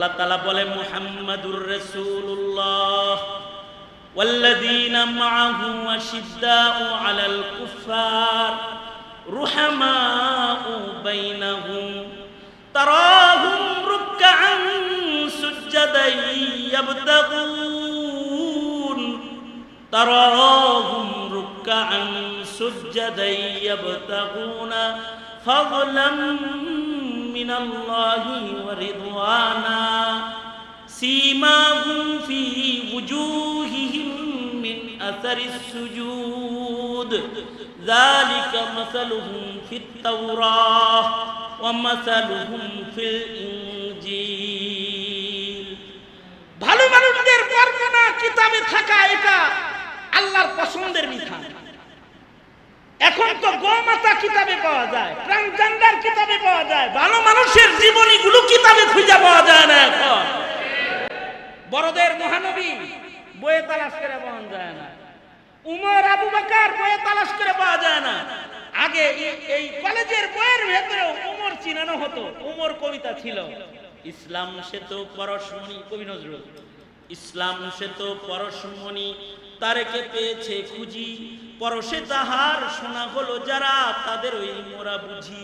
আল্লাহ তাআলা বলেন মুহাম্মাদুর রাসূলুল্লাহ ওয়াল্লাযীনা মাআহু আশিদ্দাউ আলাল কুফফার রুহামাউ বাইনাহুম তারাহুম রুকআন সুজদান ইয়াবতাগুনা ফাযলাম মিনাল্লাহি ওয়া রিদওয়ানা সীমাহুম ফি ওয়ুজুহিহিম মিন আসারিস সুজুদ যালিকা মাসালুহুম ফিত তাওরাহ ওয়া মাসালুহুম ফিল ইনজিল। ভালো মানুষদের বর্ণনা কিতাবে থাকা এটা আল্লাহর পছন্দের বিধান। এখন তো গোমাতা কিতাবে পাওয়া যায়, ট্রান্সজেন্ডার কিতাবে পাওয়া যায়, ভালো মানুষের জীবনীগুলো কিতাবে খুঁজে পাওয়া যায় না। এখন বড়দের মহানবী বইয়ে তালাশ করে পাওয়া যায় না, উমর আবু বকর বইয়ে তালাশ করে পাওয়া যায় না। আগে এই কলেজের বইয়ের ভেতরে উমর চিনানো হতো, উমর কবিতা ছিল। ইসলাম সে তো পরশমণি, কবি নজরুল। ইসলাম সে তো পরশমণি তারেকে পেয়েছে খুঁজি, পরশে তাহার শোনা হলো যারা তাদের ওই মোরা বুঝি।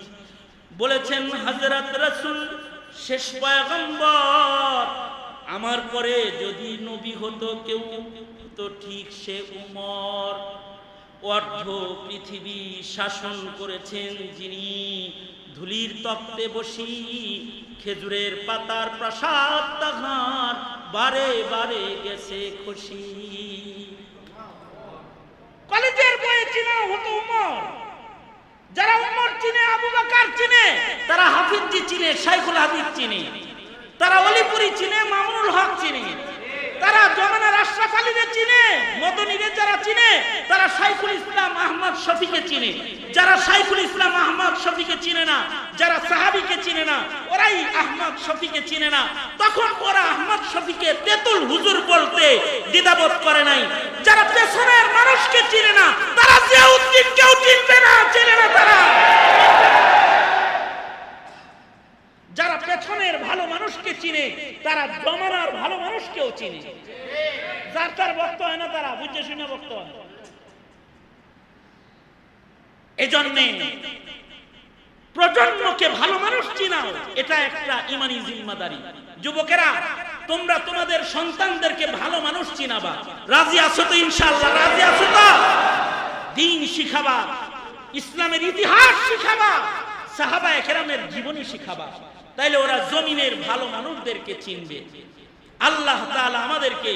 বলেছেন হযরত রাসূল শেষ পয়গম্বর, আমার পরে যদি নবী হতো কেউ তো ঠিক সে উমর। অর্ধ পৃথিবী শাসন করেছেন যিনি, ধুলির তপ্তে বসি খেজুরের পাতার প্রাসাদ তাহার বারে বারে গেছে খুশি। কলেজের বইয়ে চিনা হতো উমর। যারা উমর চিনে, আবু বকর চিনে, তারা হাফিজজি চিনে, শাইখুল হাদিস চিনে, তারা অলিপুরি চিনে, মামুনুল হক চিনে, তারা জমানার আশরাফ আলীকে চিনে, মদনীরে যারা চিনে তারা শাইখুল ইসলাম আহমদ শফিকে চিনে। যারা শাইখুল ইসলাম আহমদ শফিকে চিনে না, যারা সাহাবীকে চিনে না, ওরাই আহমদ শফিকে চিনে না। তখন ওরা আহমদ শফিকে তেতুল হুজুর বলতে দ্বিধাবোধ করে নাই। যারা পেছনের মানুষকে চিনে না, তারা জিয়াউদ্দিনকেও চিনবে না, চিনে না তারা। যারা পেছনের ভালো মানুষকে চিনে তারা জমানার ভালো মানুষকেও চিনে। যার তার বক্ত হয় না, তারা বুঝে শুনে বক্ত হয়। এজন্য প্রজন্মকে ভালো মানুষ চিনাও, এটা একটা ইমানি জিম্মাদারি। যুবকেরা, তোমরা তোমাদের সন্তানদেরকে ভালো মানুষ চিনাবা। রাজি আছো তো? ইনশাআল্লাহ রাজি আছো তো? দ্বীন শিখাবা, ইসলামের ইতিহাস শিখাবা, সাহাবায়ে কেরামের জীবনী শিখাবা, তাইলে ওরা জমিনের ভালো মানুষদেরকে চিনবে। আল্লাহ তাআলা আমাদেরকে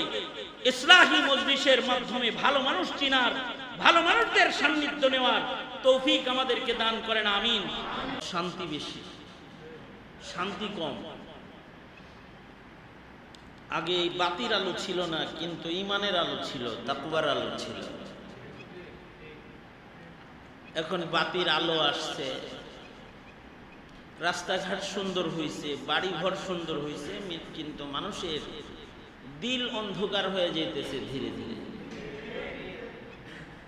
ইসলাহি মজলিসের মাধ্যমে ভালো মানুষ চিনার, ভালো মানুষদের সান্নিধ্য নেওয়ার তৌফিক আমাদেরকে দান করেন, আমিন। শান্তি বেশি, শান্তি কম। আগে এই বাতির আলো ছিল না, কিন্তু ঈমানের আলো ছিল, তাকওয়ার আলো ছিল। এখন বাতির আলো আসছে, রাস্তাঘাট সুন্দর হয়েছে, বাড়িঘর সুন্দর হয়েছে, কিন্তু মানুষের দিল অন্ধকার হয়ে যেতেছে ধীরে ধীরে।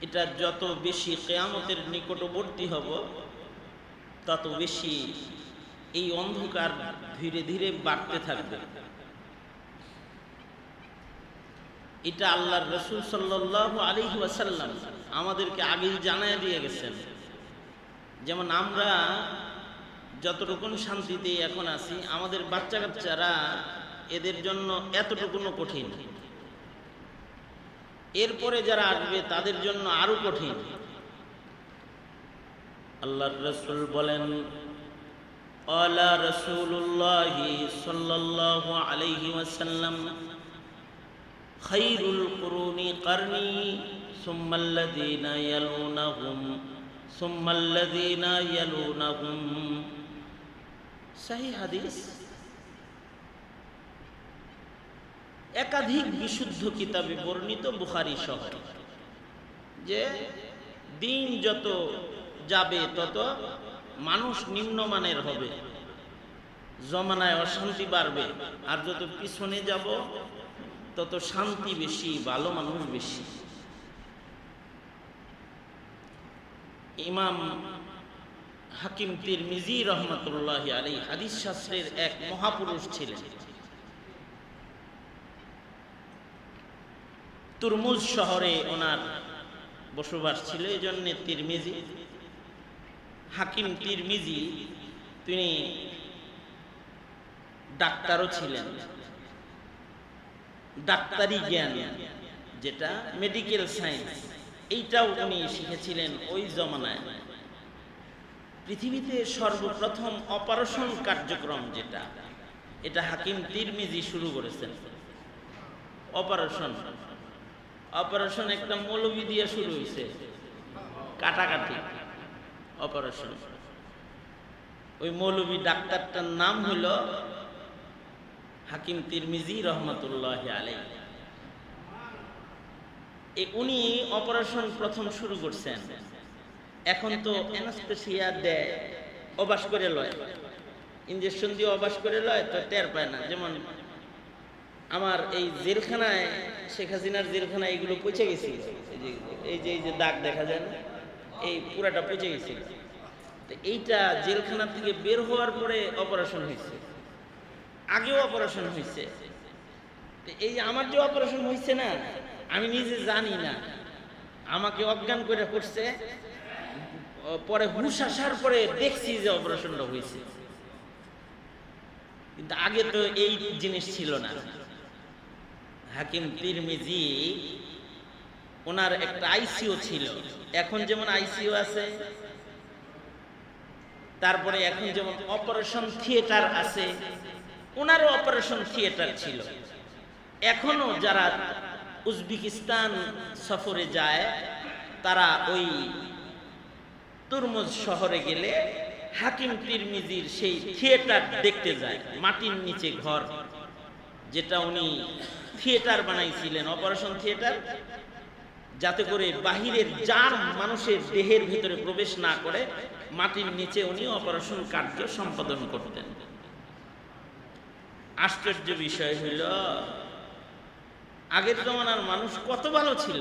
এটা যত বেশি কিয়ামতের নিকটবর্তী হব, তত বেশি এই অন্ধকার ধীরে ধীরে বাড়তে থাকবে। এটা আল্লাহর রাসূল সাল্লাল্লাহু আলাইহি ওয়াসাল্লাম আমাদেরকে আগেই জানায় দিয়ে গেছেন। যেমন আমরা যতটুকু শান্তিতে এখন আছি, আমাদের বাচ্চা কাচ্চারা এদের জন্য এতটুকুনো কঠিন, এরপরে যারা আসবে তাদের জন্য আরো কঠিন। আল্লাহর রাসূল বলেন, আলা রাসূলুল্লাহ সাল্লাল্লাহু আলাইহি ওয়াসাল্লাম খায়রুল কুরুনি কারনি সুম্মাল্লাযীনা ইয়ালুনাহুম সুম্মাল্লাযীনা ইয়ালুনাহুম। সহিহ হাদিস, একাধিক বিশুদ্ধ কিতাবে বর্ণিত, বুখারী সহ, যে দিন যত যাবে তত মানুষ নিম্নমানের হবে, জমানায় অশান্তি বাড়বে, আর যত পিছনে যাব তত শান্তি বেশি, ভালো মানুষ বেশি। ইমাম হাকিম তিরমিজি রহমতুল্লাহি আলাইহি হাদিস শাস্ত্রের এক মহাপুরুষ ছিলেন। তুরমুজ শহরে ওনার বসবাস ছিল, এই জন্য তিরমিজি। হাকিম তিরমিজি তিনি ডাক্তারও ছিলেন। ডাক্তারি জ্ঞান যেটা মেডিকেল সায়েন্স, এইটাও উনি শিখেছিলেন ওই জমানায়। পৃথিবীতে সর্বপ্রথম অপারেশন কার্যক্রম যেটা, এটা হাকিম তিরমিজি শুরু করেছেন। অপারেশন একটা মৌলবি দিয়ে শুরু হয়েছে, কাটাকাটি অপারেশন। ওই মৌলবি ডাক্তারটার নাম হইল হাকিম তিরমিজি রহমতুল্লাহ আলাইহি। উনি অপারেশন প্রথম শুরু করছেন। এখন তো অ্যানাস্থেসিয়া দেয়, অবাস করে লয়, ইনজেকশন দিয়ে অবাস করে লয়, তো টের পায় না। যেমন আমার এই জেলখানায়, শেখ হাসিনার জেলখানায় এগুলো পচে গেছিল, এই যে দাগ দেখা যায় না, এই পুরাটা পচে গেছিল। তো এইটা জেলখানা থেকে বের হওয়ার পরে অপারেশন হয়েছে, আগেও অপারেশন হয়েছে। এই আমার যে অপারেশন হয়েছে না, আমি নিজে জানি না, আমাকে অজ্ঞান করে করছে, পরে হুশ আসার পরে দেখছি যে অপারেশনটা হয়েছে। কিন্তু আগে তো এই জিনিস ছিল না। হাকিম তিরমিজি ওনার একটা আইসিইউ ছিল। এখন যেমন আইসিইউ আছে, তারপরে এখন যেমন অপারেশন থিয়েটার আছে, ওনারও অপারেশন থিয়েটার ছিল। এখনো যারা উজবেকিস্তান সফরে যায়, তারা ওই তুরমুজ শহরে গেলে হাকিম তিরমিজির সেই থিয়েটার দেখতে যায়। মাটির নিচে ঘর, যেটা উনি থিয়েটার বানাইছিলেন, অপারেশন থিয়েটার, যাতে করে বাহিরের জার মানুষের দেহের ভিতরে প্রবেশ না করে, মাটির নিচে উনি অপারেশন কার্য সম্পাদন করতেন। আশ্চর্য বিষয় হইল, আগের জমানার মানুষ কত ভালো ছিল।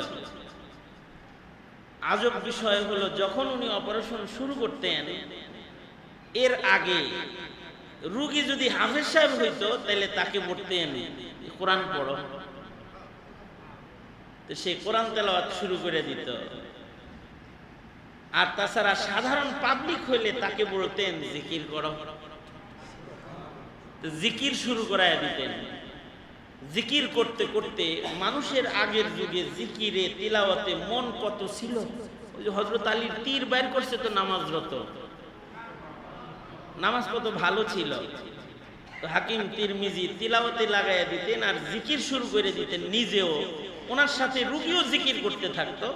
আজব বিষয় হলো, যখন উনি অপারেশন শুরু করতেন, এর আগে রোগী যদি হাফেজ সাহেব হইতো, তাহলে তাকে বলতেন কোরআন পড়ো, তো সে কোরআন তেলাওয়াত শুরু করে দিত। আর তাছাড়া সাধারণ পাবলিক হইলে তাকে বলতেন জিকির করো, জিকির শুরু করায় দিতেন। জিকির করতে করতে মানুষের আগের যুগে জিকিরে তিলাওয়াতে মন কত ছিল। ওই যে হযরত আলীর তীর বাইর করছে তো নামাজরত, নামাজ কত ভালো ছিল। তো হাকিম তিরমিজি তিলাওয়াতে লাগাইয়া দিতেন আর জিকির শুরু করে দিতেন নিজেও, ওনার সাথে রোগীও জিকির করতে থাকতো।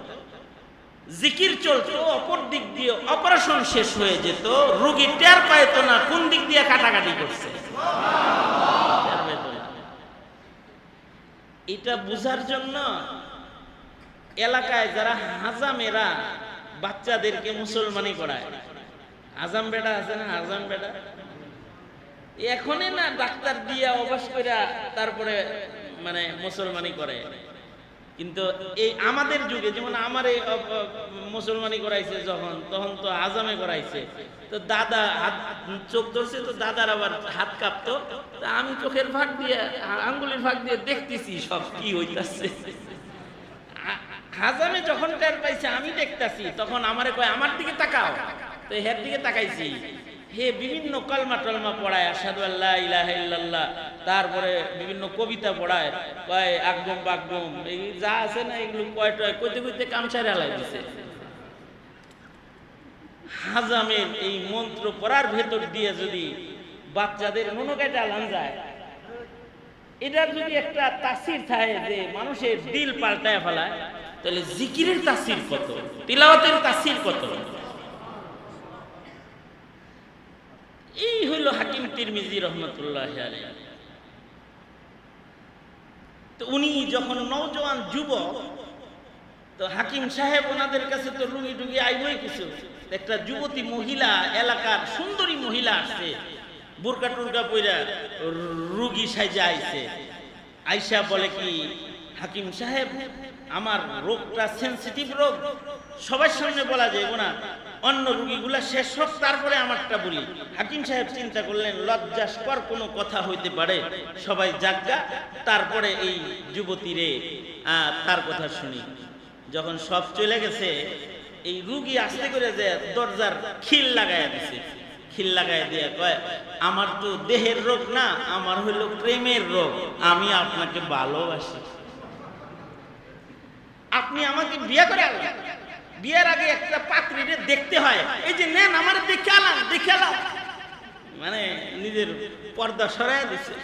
জিকির চলতো, অপর দিক দিয়ে অপারেশন শেষ হয়ে যেত, রোগী টের পাইতো না কোন দিক দিয়ে কাটাকাটি করছে। এটা বুঝার জন্য এলাকায় যারা হাজামেরা বাচ্চাদেরকে মুসলমানি করায়, আজাম বেটা আছে না, আজাম বেটা, এখনই না ডাক্তার দিয়া অবাস কইরা তারপরে মানে মুসলমানি করে। কিন্তু এই আমাদের যুগে, যেমন আমার এই মুসলমানি করাইছে যখন, তখন তো আজামে করাইছে। তো দাদা হাত চোখ ধরছে, তো দাদার আবার হাত কাঁপতো, তা আমি চোখের ফাঁক দিয়ে, আঙ্গুলের ফাঁক দিয়ে দেখতেছি সব কি হইতাছে। হাজামে যখন টের পাইছে আমি দেখতাছি, তখন আমারে কয় আমার দিকে তাকাও, তো হের দিকে তাকাইছি। হে বিভিন্ন কলমা টলমা পড়ায়, আশহাদু আল্লা ইলাহা ইল্লাল্লাহ, তারপরে বিভিন্ন কবিতা পড়ায়, কয় আগম বাগম, এই যা আছে না এগুলো কয় টয় কইতে কইতে কামছাড়ে আলাই দিছে। হাজামের এই মন্ত্র পড়ার ভেতর দিয়ে যদি বাচ্চাদের মনোকাইটা আলান যায়, এটার যদি একটা তাসির থাকে যে মানুষের দিল পাল্টায় ফেলায়, তাহলে জিকিরের তাসির কত, তিলাওয়াতের তাসির কত। এই হইল হাকিম তিরমিজি রহমতুল্লাহ আলাইহি। তো উনি যখন নওজোয়ান যুবক, তো হাকিম সাহেব ওনাদের কাছে তো রুগী টুগী আইবই কিছু। একটা যুবতী মহিলা, এলাকার সুন্দরী মহিলা আসছে, বোরকা টুরকা পইরা রুগী সাইজা আইছে। আইসা বলে কি, হাকিম সাহেব আমার রোগটা সেনসিটিভ রোগ, সবার সামনে বলা যাইব না, অন্য রুগীগুলা শেষ হোক, তারপরে আমারটা বলি। হাকিম সাহেব চিন্তা করলেন লজ্জাস্কর কোনো কথা হইতে পারে, সবাই জাগা, তারপরে এই যুবতীরে তার কথা শুনি। যখন সব চলে গেছে, এই রুগী আস্তে করে যে দরজার খিল লাগাইয়া দিছে, খিল লাগাইয়া দিয়ে কয়, আমার তো দেহের রোগ না, আমার হইল প্রেমের রোগ, আমি আপনাকে ভালোবাসি, আপনি আমাকে বিয়ে করে আনলেন, বিয়ের আগে একটা পাত্রীরে দেখতে হয়, এই যে নেন আমার দেখে আলাম, মানে নিজের পর্দা সরাইয়া দিছে।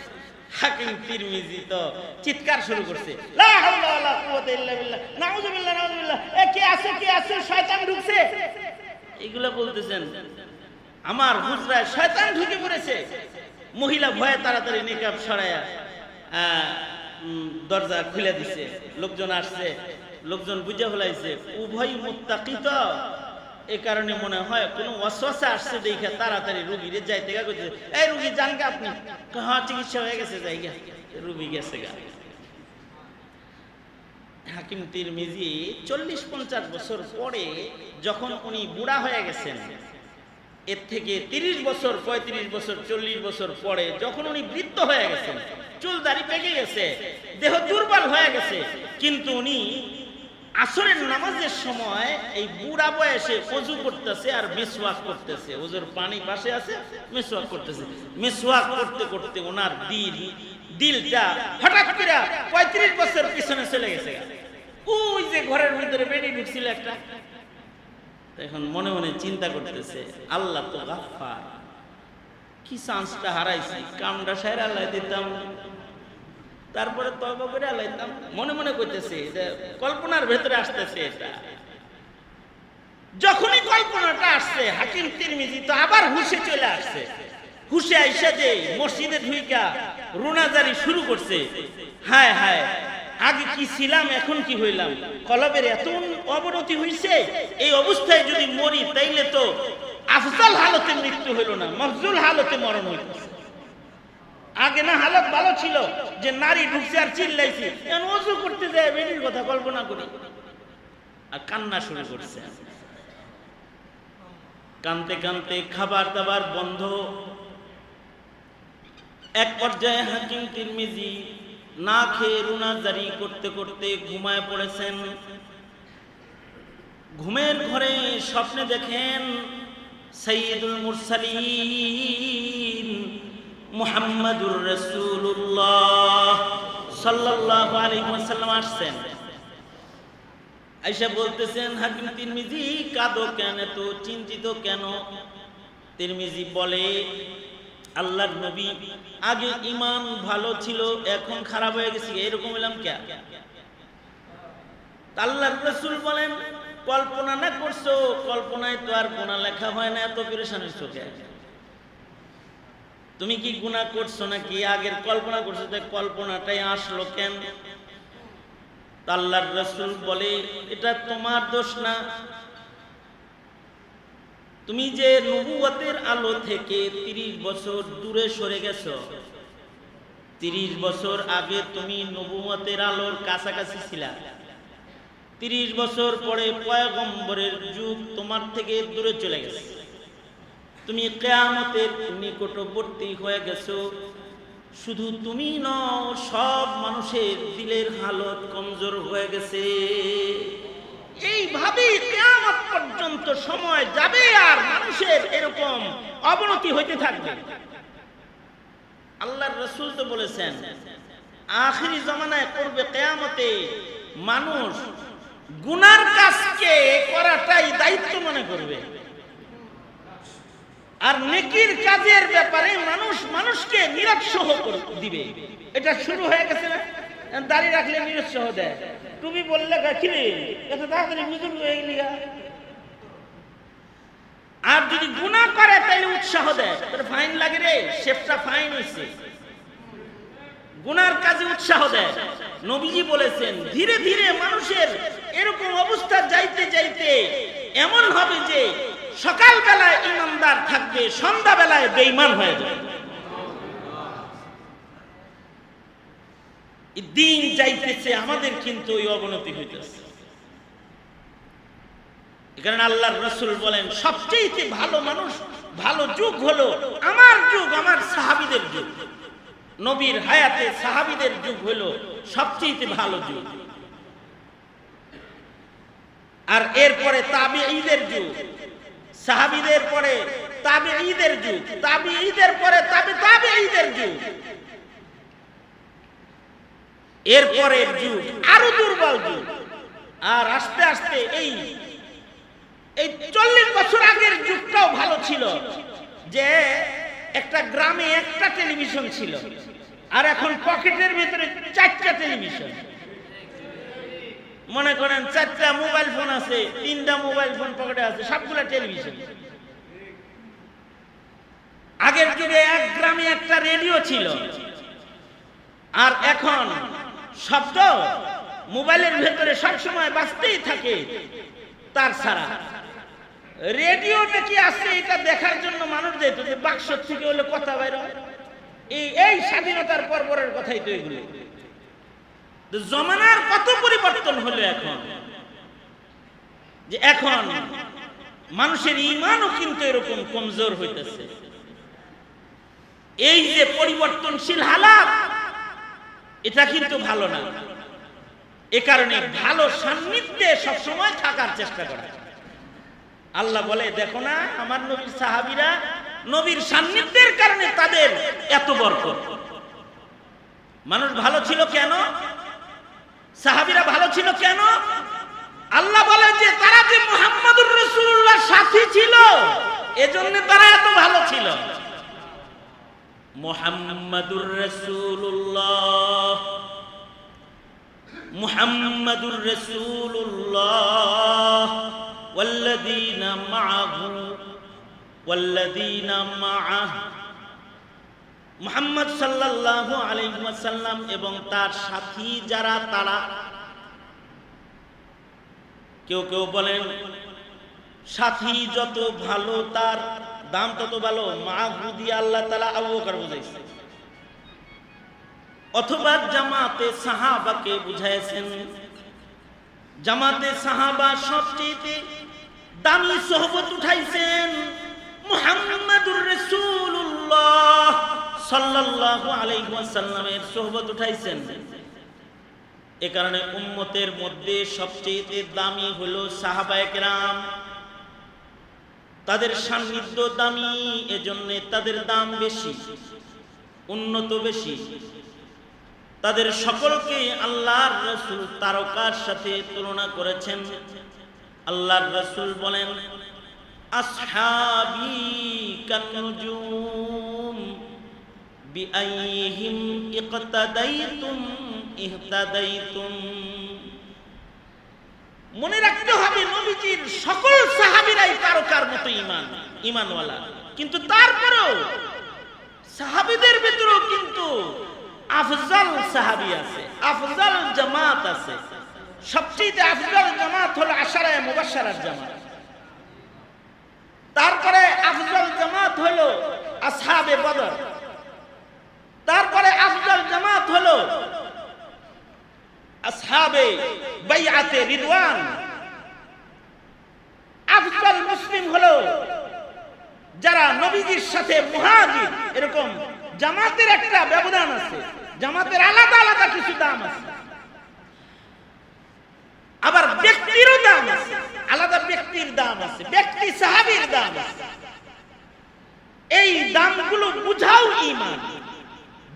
হাকিম তিরমিজি তো চিৎকার শুরু করছে, লা হাওলা ওয়ালা কুওয়াতা ইল্লা বিল্লাহ, নাউযুবিল্লাহ নাউযুবিল্লাহ, কে আছে শয়তান ঢুকছে, এগুলা বলতেছেন। আমার হুজরায় শয়তান ঢুকে পড়েছে। মহিলা ভয়ে তাড়াতাড়ি নিকাব সরাইয়া দরজা খুলে দিছে। লোকজন আসছে, লোকজন বুঝে ফেলাইছে উভয় মুত্তাকি তো, এই কারণে মনে হয় কোনো ওয়াসওয়াসা আসছে দেখে তাড়াতাড়ি রুগীরে যাইতে গা কইছে, এই রুগী যান গা আপনি, হ্যাঁ চিকিৎসা হয়ে গেছে, যাই গা, রুগী গেছে গা। হাকিম তিরমিজি 40-50 বছর পরে যখন উনি বুড়া হয়ে গেছেন, এর থেকে 30 বছর 35 বছর 40 বছর পরে যখন উনি বৃদ্ধ হয়ে গেছেন, চুল দাড়ি পেকে গেছে, দেহ দুর্বল হয়ে গেছে, কিন্তু উনি আসরের নামাজের সময় এই বুড়া বয়সে ওযু করতেছে আর মিসওয়াক করতেছে, ওযুর পানি পাশে আছে, মিসওয়াক করতেছে। মিসওয়াক করতে করতে ওনার দিলটা হঠাৎ করে 35 বছর পিছনে চলে গেছে। ওই যে ঘরের ভিতরে বেডি ঢুকছিল একটা, এখন মনে মনে চিন্তা করতেছে, আল্লাহ তো গাফফার, কি চান্সটা হারাইছি, কামটা সাইরা আল্লাহ দিতাম, তারপরে তওবা করে আলাইতাম, মনে মনে কইতেছে, কল্পনার ভেতরে আসতেছে। এটা যখনই কল্পনাটা আসছে, হাকিম তিরমিজি তো আবার হুশে চলে আসছে। হুশে আইসা যে মসজিদে ঢুইকা রুনাজারি শুরু করছে, হায় হায় আগে কি ছিলাম এখন কি হইলাম, কলবের এত অবনতি হইছে, এই অবস্থায় যদি মরি তাইলে তো আফজাল হালতে মৃত্যু হইল না, মফজুল হালতে মরণ হইতেছে। আগে না হালত ভালো ছিল যে নারী ঢুকছে আর চিল্লাইছি, এখন ওযু করতে যায় বেডির কথা কল্পনা করি, আর কান্না শুরু করছে। কানতে কানতে খাবার দাবার বন্ধ। এক পর্যায়ে হাকিম তিরমিজি না খেয়ে রুনাজারি করতে করতে ঘুমায় পড়েছেন। ঘুমের ঘরে স্বপ্নে দেখেন সাইয়্যিদুল মুরসালিন মুহাম্মাদুর রাসূলুল্লাহ সাল্লাল্লাহু আলাইহি ওয়াসাল্লাম আসছেন। আয়েশা বলতেছেন, হাকিম তিরমিজি কাঁদো কেন, এত চিন্তিত কেন? তিরমিজি বলে, আল্লাহর নবী আগে ঈমান ভালো ছিল, এখন খারাপ হয়ে গেছে, এরকম এলাম কে? আল্লাহর রাসূল বলেন, কল্পনা না করছো, কল্পনায় তো আর গুনাহ লেখা হয় না, এত পেরেশান হইছো কেন? তুমি কি গুনাহ করছো নাকি আগের কল্পনা করছো, তাই কল্পনাটাই আসলো কেন? আল্লাহর রাসূল বলে, এটা তোমার দোষ না, তুমি যে নবুয়তের আলো থেকে 30 বছর দূরে সরে গেছো। 30 বছর আগে তুমি নবুয়তের আলোর কাছাকাছি ছিলা, 30 বছর পরে পয়গম্বরের যুগ তোমার থেকে দূরে চলে গেছে, তুমি কিয়ামতের নিকটবর্তী হয়ে গেছো। শুধু তুমি নও, সব মানুষের দিলের হালত কমজোর হয়ে গেছে। এইভাবে কিয়ামত পর্যন্ত সময় যাবে আর মানুষের এরকম অবনতি হইতে থাকবে। আল্লাহর রাসূল তো বলেছেন, আখিরি জামানায় করবে কিয়ামতে মানুষ গুনার কাজকে করাটাই দায়িত্ব মনে করবে, আর নেকির কাজের ব্যাপারে মানুষ মানুষকে নিরুৎসাহ দিবে। এটা শুরু হয়ে গেছে না? দাড়ি রাখলে নিরুৎসাহ দেয়, তুমি বললে কিরে এত তাড়াতাড়ি বুজুর্গ হয়ে গেলি, আর যদি গুনাহ করে তাহলে উৎসাহ দেয়, তোর ফাইন লাগে রে, শেফটা ফাইন হইছে। গুনার কাজে উৎসাহ দেয়। নবীজি বলেছেন, ধীরে ধীরে মানুষের এরকম অবস্থা যাইতে যাইতে এমন হবে যে সকাল বেলায় ইমানদার থাকবে, সন্ধ্যা বেলায় বেঈমান হয়ে যাবে। দিন যাইতেছে, আমাদের কিন্তু ওই অবনতি হইতেছে। কারণ আল্লাহর রাসূল বলেন সবচেয়ে ভালো মানুষ, ভালো যুগ হলো আমার যুগ, আমার সাহাবীদের যুগ। নবীর হায়াতে সাহাবীদের যুগ হলো সবচেয়ে ভালো যুগ। আর এরপরে তাবিঈদের যুগ, সাহাবীদের পরে তাবিঈদের যুগ, তাবিঈদের পরে তাবিঈদের যুগ, এরপরের যুগ আরো দুর্বল যুগ। আর আস্তে আস্তে এই 40 বছর আগের যুগটাও ভালো ছিল, যে একটা গ্রামে একটা টেলিভিশন ছিল, আর এখন পকেটের ভিতরে 4টা টেলিভিশন। মনে করেন 4টা মোবাইল ফোন আছে, 3টা মোবাইল ফোন পকেটে আছে, সবগুলা টেলিভিশন। আগের যুগে এক গ্রামে একটা রেডিও ছিল, আর এখন শব্দ মোবাইলের ভেতরে সবসময় বাজতেই থাকে তার ছাড়া। রেডিওতে কি আছে এটা দেখার জন্য মানুষ যেত, যে বাক্স থেকে হলে কথা বাইর হয়। এই স্বাধীনতার পরের কথাই তো এগুলো। জমানার কত পরিবর্তন হলো এখন, যে এখন মানুষের ঈমানও কিন্তু এরকম কমজোর হইতেছে। এই যে পরিবর্তনশীল হালাত, এটা কিন্তু ভালো না। এ কারণে ভালো সান্নিধ্যে সবসময় থাকার চেষ্টা করা। আল্লাহ বলে দেখো না আমার নবীর সাহাবীরা, নবীর সান্নিধ্যের কারণে তাদের এত বরকত। মানুষ ভালো ছিল কেন? সাহাবীরা ভালো ছিল কেন? আল্লাহ বলে যে তারা যে মুহাম্মদুর রাসূলুল্লাহর সাথী ছিল, এজন্য তারা এত ভালো ছিল। মুহাম্মাদুর রাসূলুল্লাহ, মুহাম্মাদুর রাসূলুল্লাহ ওয়াল্লাযীনা মাআহু, মুহাম্মদ সাল্লাল্লাহু আলাইহি ওয়াসাল্লাম এবং তার সাথী যারা, তারা। কেউ কেউ বলেন সাথী যত ভালো তার দাম তত ভালো। মাআহু দিয়ে আল্লাহ তাআলা আবু বকর বুঝাইছে, অথবা জামাতে সাহাবাকে বুঝাইছেন। জামাতে সাহাবা সবচেয়ে দামি সোহবত উঠাইছেন মুহাম্মাদুর রাসূলুল্লাহ সাল্লাল্লাহু আলাইহি ওয়াসাল্লামের সোহবত উঠাইছেন। এ কারণে উম্মতের মধ্যে সবচেয়ে দামি হলো সাহাবায়ে কেরাম। তাদের সান্নিধ্য দামি, এজন্য তাদের দাম বেশি, উন্নত বেশি। তাদের সকলকে আল্লাহর রাসূল তারকার সাথে তুলনা করেছেন। আল্লাহর রাসূল বলেন আসহাবী কান্নুজুম বিআইহিম ইকতাদাইতুম ইহতাদাইতুম। মনে রাখতে হবে নবীজির সকল সাহাবীরাই তারকার মতো ঈমানওয়ালা, কিন্তু তারপরেও সাহাবীদের ভিতরেও কিন্তু আফজাল সাহাবী আছে, আফজাল জামাত আছে। সবচেয়ে আফজাল জামাত হলো আশারায়ে মুবাশশারার জামাত। তারপরে আফজাল জামাত হলো আসহাবে বদর। তারপরে আফজাল জামাত হলো আসহাবে বাইআতে রিদওয়ান। আফজাল মুসলিম হলো যারা নবীজির সাথে মুহাজির। এরকম জামাতের একটা ব্যবধান আছে, জামাতের আলাদা আলাদা কিছু দাম আছে। আবার ব্যক্তিরও দাম আছে, আলাদা ব্যক্তির দাম আছে, ব্যক্তি সাহাবীর দাম আছে। এই দামগুলো বুঝাও ঈমান,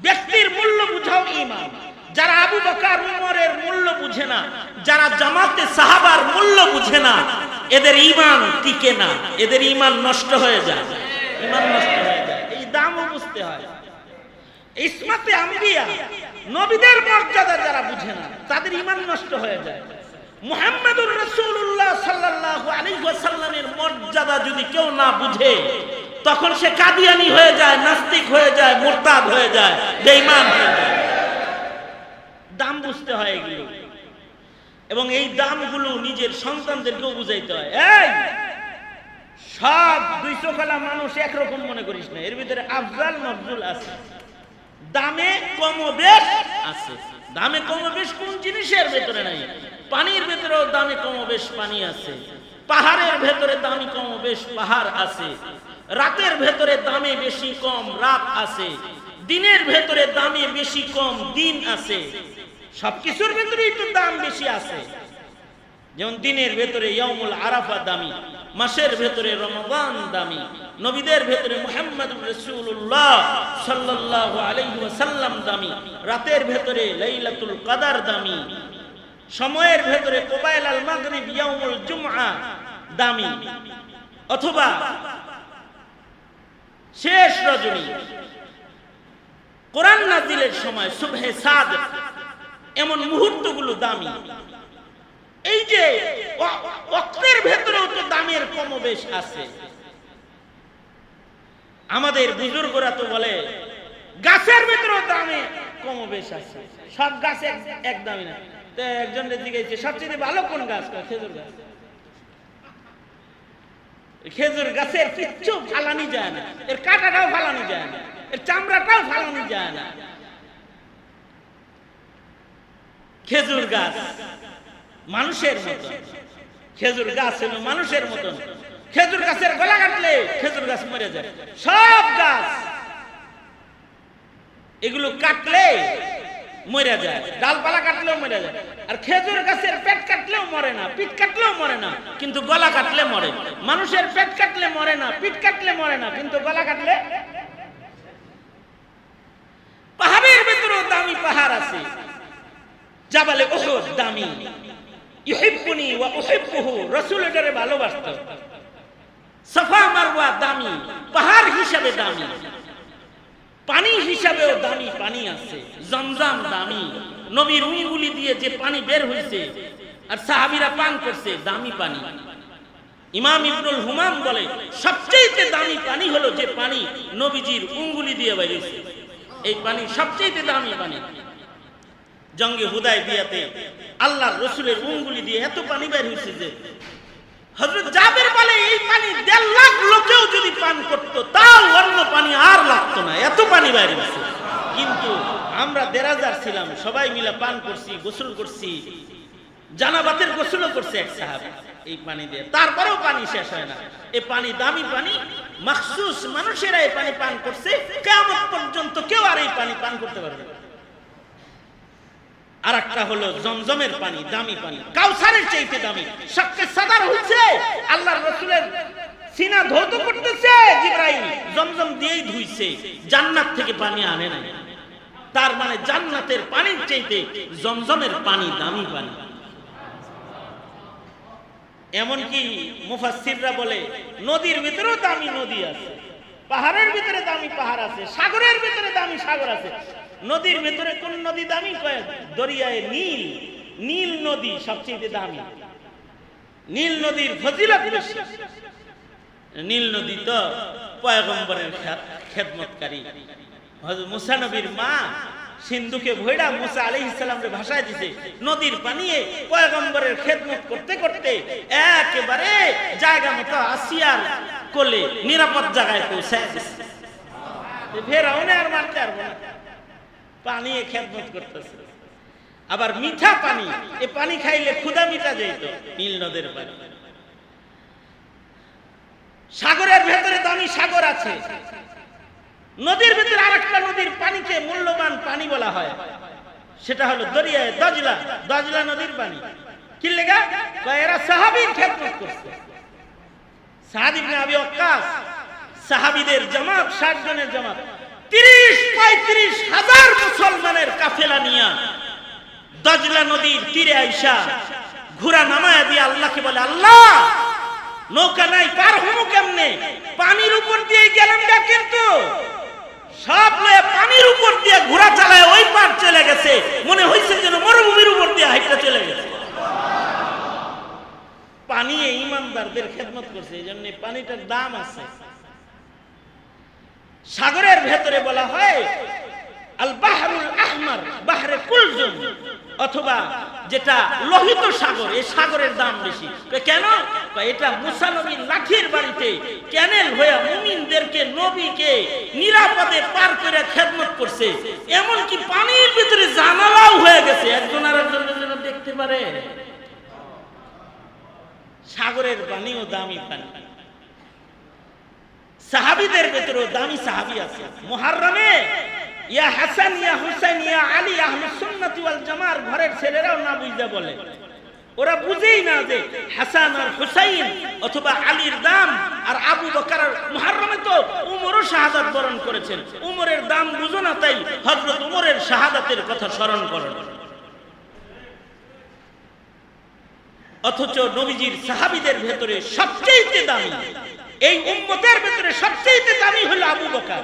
ব্যক্তির মূল্য বুঝাও ঈমান। যারা আবু বকর উমরের মূল্য বুঝে না, যারা জামাতে সাহাবার মূল্য বুঝে না, এদের ঈমান টিকে না, এদের ঈমান নষ্ট হয়ে যায়, ঈমান নষ্ট হয়ে যায়। এই দামও বুঝতে হয়। ইসমাতে আম্বিয়া, নবীদের মর্যাদা যারা বুঝে না, তাদের ঈমান নষ্ট হয়ে যায়। মুহাম্মাদুর রাসূলুল্লাহ সাল্লাল্লাহু আলাইহি ওয়াসাল্লামের মর্যাদা যদি কেউ না বুঝে, তখন সে কাদিয়ানী হয়ে যায়, নাস্তিক হয়ে যায়, মুরতাদ হয়ে যায়, বেঈমান হয়ে যায়। দাম বুঝতে হয় এগুলো, এবং এই দামগুলো নিজের সন্তানদেরকেও বুঝাইতে হয়। এই সব 200 কালা মানুষ একরকম মনে করিস না, এর ভিতরে আফজাল মাফজুল আছে, দামে কমবেশ আছে। দামে কমবেশ কোন জিনিসের ভিতরে নাই? পানির ভিতরেও দামে কমবেশ পানি আছে, পাহাড়ের ভেতরে দামি কম বেশ পাহাড় আছে, রাতের ভেতরে দামে বেশি কম রাত আছে, দিনের ভেতরে দামে বেশি কম দিন আছে। সবকিছুর ভেতরেই তো দাম বেশি আছে। যেমন দিনের ভেতরে ইয়াউমুল আরাফা দামি, মাসের ভেতরে রমজান দামি, নবীদের ভেতরে মুহাম্মদুর রাসূলুল্লাহ সাল্লাল্লাহু আলাইহি ওয়াসাল্লাম দামি, রাতের ভেতরে লাইলাতুল কদর দামি, সময়ের ভেতরে কুবাইল আল মাগরিব ইয়াউমুল জুমআ দামি, অথবা শেষ রজনী, কোরআন নাজিলের সময় সুবহে সাদিক, এমন মুহূর্তগুলো দামি। এই যে ওয়াক্তের ভেতরেও তো দামের কমবেশ আছে। আমাদের বুজুর্গরা তো বলে গাছের ভেতরেও দামে কমবেশ আছে, সব গাছ এক দামি না। তো একজন জিজ্ঞাসা, সবচেয়ে ভালো কোন গাছ? খেজুর গাছ। খেজুর গাছের কিচ্ছু ফালানি যায় না, এর কাঁটাটাও ফালানি যায় না, এর চামড়াটাও ফালানি যায় না। খেজুর গাছ মানুষের মতন, খেজুর গাছ হলো মানুষের মতন। খেজুর গাছের গলা কাটলে খেজুর গাছ মরে যায়। সব গাছ এগুলো কাটলে মরে যায়, ডালপালা কাটলেও মরে যায়। আর খেজুর গাছের পেট কাটলেও মরে না, পিঠ কাটলেও মরে না, কিন্তু গলা কাটলে মরে। মানুষের পেট কাটলে মরে না, পিঠ কাটলে মরে না, কিন্তু গলা কাটলে। পাহাড়ের ভেতরেও দামি পাহাড় আছে। জাবালে উহুদ দামি, ইউহিব্বুনি ওয়া উহিব্বুহু, রাসূল এটারে ভালোবাসতো। সাফা মারওয়া দামি, পাহাড় হিসাবে দামি। পানি হিসাবেও দামি পানি আছে। জমজম দামি, নবীর উঙ্গুলি দিয়ে যে পানি বের হয়েছে আর সাহাবীরা পান করছে, দামি পানি। ইমাম ইবনুল হুমাম বলে সবচেয়ে দামি পানি হলো যে পানি নবীজির উঙ্গুলি দিয়ে বের হয়েছে, এই পানি সবচেয়ে দামি পানি। জঙ্গে হুদায়বিয়াতে আল্লাহর রাসূলের উঙ্গুলি দিয়ে এত পানি বের হয়েছে যে হযরত জাবের বলে এই পানি 1.5 লাখ লোকেও যদি পান করত তাও অন্য পানি আর লাগতো না, এত পানি বের হয়েছে। কিন্তু আমরা দেরাজার ছিলাম, সবাই মিলে পান করছি, গোসল করছি, জানাবাতের গোসলও করছে এক সাহাবী এই পানি দিয়ে, তারপরেও পানি শেষ হয় না। এই পানি দামি পানি, মাখসুস মানুষেরা এই পানি পান করছে, কিয়ামত পর্যন্ত কেউ আর এই পানি পান করতে পারবে না। আর একটা হলো জমজমের পানি, দামি পানি, কাউসারের চাইতে দামি। শক্কে সাদার হচ্ছে আল্লাহর রাসূলের সিনা ধৌত করতেছে জিবরাইল, জমজম দিয়েই ধুইছে, জান্নাত থেকে পানি আনে নাই। তার মানে জান্নাতের পানির চাইতে জমজমের পানি দামি পানি। এমনকি মুফাসসিররা বলে নদীর ভিতরেও দামি নদী আছে, পাহাড়ের ভিতরে দামি পাহাড় আছে, সাগরের ভিতরে দামি সাগর আছে। নদীর ভিতরে কোন নদী দামি? দরিয়ায় নীল, নীল নদী সবচেয়ে দামি। নীল নদীর ফজিলত বেশি। নীল নদী তো পয়গম্বরের খেদমতকারী। হযরত মুসা নবীর মা সিন্ধুকে ভইড়া মুসা আলাইহিস সালামকে ভাষায় দিতে, নদীর পানিয়ে পয়গম্বরের খেদমত করতে করতে একেবারে জায়গা মতো আসিয়ার কোলে নিরাপদ জায়গায় পৌঁছায় দিছে। ফেরাউন আর মারতে পারবো না, পানি খেদমত করতেছে। আবার মিঠা পানি, এই পানি খাইলে ক্ষুধা মিটা যেত, নীল নদের পানি। সাগরের ভেতরে দামি সাগর আছে। নদীর ভেতরে আরেকটা নদীর পানিকে মূল্যবান পানি বলা হয়, সেটা হলো দরিয়ায় দজলা, দজলা নদীর পানি। কি লেগা? এরা সাহাবীর খেদমত করছে। সাদ ইবনে আবি ওয়াক্কাস, সাহাবীদের জামাত, 60 জনের জামাত, 30-35 হাজার মুসলমানের কাফেলা নিয়ে দজলা নদীর তীরে আইসা ঘোড়া নামায়া দিয়ে আল্লাহকে বলে, আল্লাহ নৌকা নাই, পার হবো কেমনে? পানির উপর দিয়ে গেলাম না, কিন্তু সব লয়ে পানির উপর দিয়ে ঘোড়া চালায় ওই পার চলে গেছে, মনে হয়েছে যেন মরুভূমির উপর দিয়ে হাইটা চলে গেছে। পানি ইমানদারদের খেদমত করছে, এই জন্য পানিটার দাম আছে। সাগরের ভেতরে বলা হয় আল বাহরুল আহমার, বাহরে কুলজুম, অথবা যেটা লোহিত সাগর, এই সাগরের দাম বেশি। কেন? এটা মুসা নবীর লাঠির বাড়িতে ক্যানেল হয়ে মুমিনদেরকে, নবীকে নিরাপদে পার করে খেদমত করছে। এমনকি পানির ভিতরে জানালাও হয়ে গেছে, একজন আর একজনের জন্য দেখতে পারে। সাগরে সাগরের পানিও দামি পানি। সাহাবীদের ভেতরেও দামি সাহাবী আছে। মুহররমে ইয়া হাসান ইয়া হুসাইন ইয়া আলী আহলুস সুন্নাত ওয়াল জামার ঘরের ছেলেরাও না বুঝতে বলে, ওরা বুঝেই না যে হাসান আর হুসাইন অথবা আলীর দাম আর আবু বকর। মুহররমে তো উমরও শাহাদাত বরণ করেছেন, উমরের দাম বুঝো না, তাই হযরত উমরের শাহাদাতের কথা স্মরণ করো। অথচ নবীজির সাহাবীদের ভেতরে সবচেয়ে দামি, এই উম্মতের ভেতরে সবচেয়ে দামি হলো আবু বকর।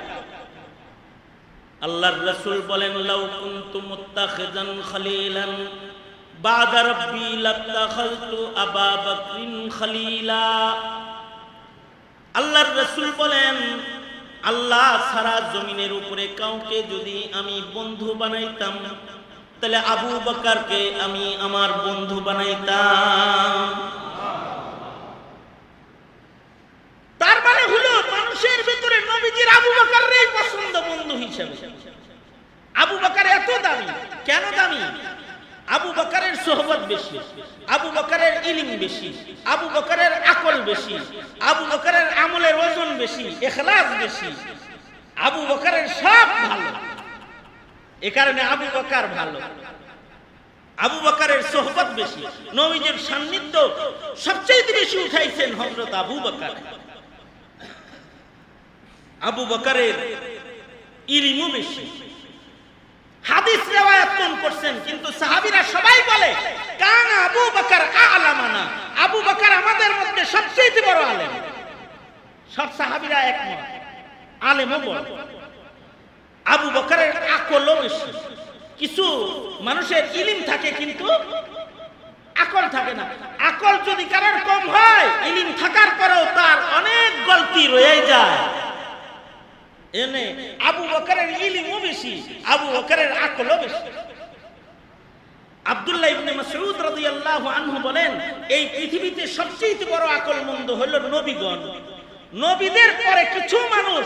আল্লাহর রাসূল বলেন, লাউ কুনতু মুত্তাখিযান খলিলান বা'দা রাব্বি লাত্তাখাযতু আবা বকরিন খলিলা। আল্লাহর রাসূল বলেন, আল্লাহ সারা জমিনের উপরে কাউকে যদি আমি বন্ধু বানাইতাম, তাহলে আবু বকরকে আমি আমার বন্ধু বানাইতাম। তার মানে হলো মানুষের ভিতরে নবীজির আবু বকরেরই পছন্দ বন্ধু হিসেবে। আবু বকর এত দামি কেন? দামি আবু বকরের সোহবত বেশি, আবু বকরের ইলম বেশি, আবু বকরের আকল বেশি, আবু বকরের আমলের ওজন বেশি, ইখলাস বেশি, আবু বকরের সব ভালো। এ কারণে আবু বকর ভালো, আবু বকরের সোহবত বেশি, নবীজির সান্নিধ্য সবচেয়ে বেশি উঠাইছেন হযরত আবু বকর। আবু বকরের ইলমও বেশি, হাদিস রিওয়ায়াত কোন করছেন, কিন্তু সাহাবীরা সবাই বলে কান আবু বকর আ'লামানা, আবু বকর আমাদের মধ্যে সবচেয়ে বড় আলেম। সব সাহাবীরা একমত, আলেমও বড়। আবু বকরের আকলও বেশি। কিছু মানুষের ইলম থাকে কিন্তু আকল থাকে না। আকল যদি কারোর কম হয়, ইলম থাকার পরেও তার অনেক গলতি রয়ে যায়। এনে আবু বকরের ইলমও বেশি, আবু বকরের আকলও বেশি। আব্দুল্লাহ ইবনে মাসউদ রাদিয়াল্লাহু আনহু বলেন, এই পৃথিবীতে সবচেয়ে বড় আকলমন্দ হলো নবীগণ। নবীদের পরে কিছু মানুষ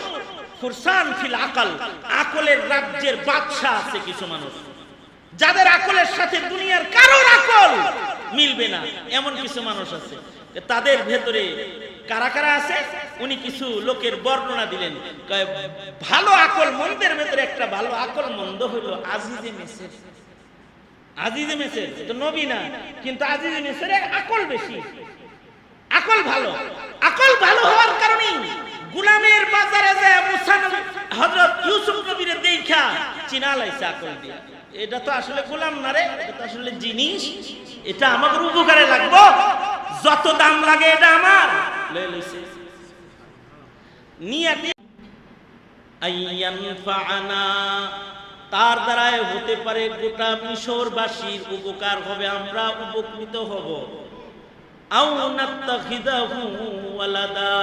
ফুরসান ফিল আকল, আকলের রাজ্যের বাদশা আছে কিছু মানুষ, যাদের আকলের সাথে দুনিয়ার কারোর আকল মিলবে না, এমন কিছু মানুষ আছে। তাদের ভেতরে কারা কারা আছে উনি কিছু লোকের বর্ণনা দিলেন। ভালো আকল মন্দের ভেতরে একটা ভালো আকল মন্দ হলো আজিজে মিসর। আজিজে মিসর তো নবী না, কিন্তু আজিজে মিসরের আকল বেশি, আকল ভালো। আকল ভালো হওয়ার কারণে গোলামের বাজারে যায় মুসা হযরত ইউসুফ নবীর দেখা চিনা লাইছে আকল দিয়ে। এটা তো আসলে গোলাম না রে, এটা তো আসলে জিনিস, এটা আমাদের উপকারে লাগবে, যত দাম লাগে এটা আমার লয়ে লইছে। নিয়াতি আইয়ানফাআনা, তার দ্বারাই হতে পারে গোটা মিশরবাসীর উপকার হবে, আমরা উপকৃত হব। আও নাত্তাখিদাহু ওয়ালাদা,